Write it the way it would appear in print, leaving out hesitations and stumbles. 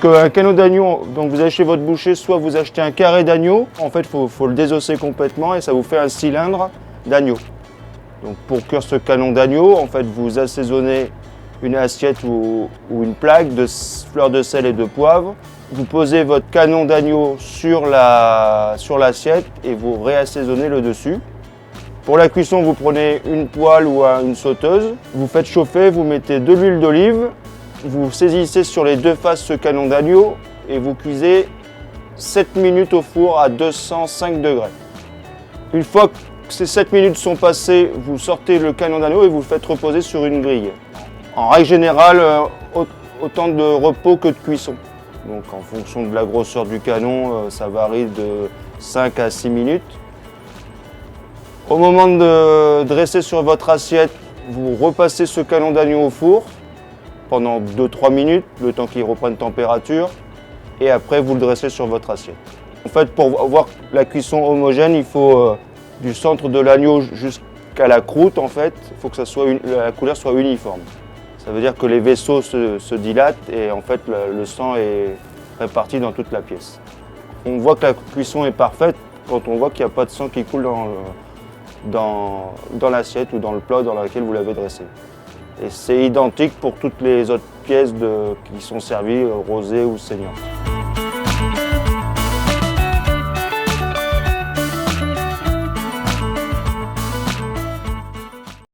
qu'un canot d'agneau, donc vous allez chez votre boucher, soit vous achetez un carré d'agneau, en fait il faut le désosser complètement et ça vous fait un cylindre d'agneau. Donc pour cuire ce canon d'agneau, en fait vous assaisonnez une assiette ou une plaque de fleurs de sel et de poivre. Vous posez votre canon d'agneau sur l'assiette et vous réassaisonnez le dessus. Pour la cuisson, vous prenez une poêle ou une sauteuse, vous faites chauffer, vous mettez de l'huile d'olive, vous saisissez sur les deux faces ce canon d'agneau et vous cuisez 7 minutes au four à 205 degrés. Une fois que ces 7 minutes sont passées, vous sortez le canon d'agneau et vous le faites reposer sur une grille. En règle générale, autant de repos que de cuisson. Donc en fonction de la grosseur du canon, ça varie de 5 à 6 minutes. Au moment de dresser sur votre assiette, vous repassez ce canon d'agneau au four pendant 2-3 minutes, le temps qu'il reprenne température, et après vous le dressez sur votre assiette. En fait, pour avoir la cuisson homogène, il faut du centre de l'agneau jusqu'à la croûte, en fait, il faut que la couleur soit uniforme. Ça veut dire que les vaisseaux se dilatent et en fait le sang est réparti dans toute la pièce. On voit que la cuisson est parfaite quand on voit qu'il n'y a pas de sang qui coule dans l'assiette ou dans le plat dans lequel vous l'avez dressé. Et c'est identique pour toutes les autres pièces qui sont servies rosées ou saignantes.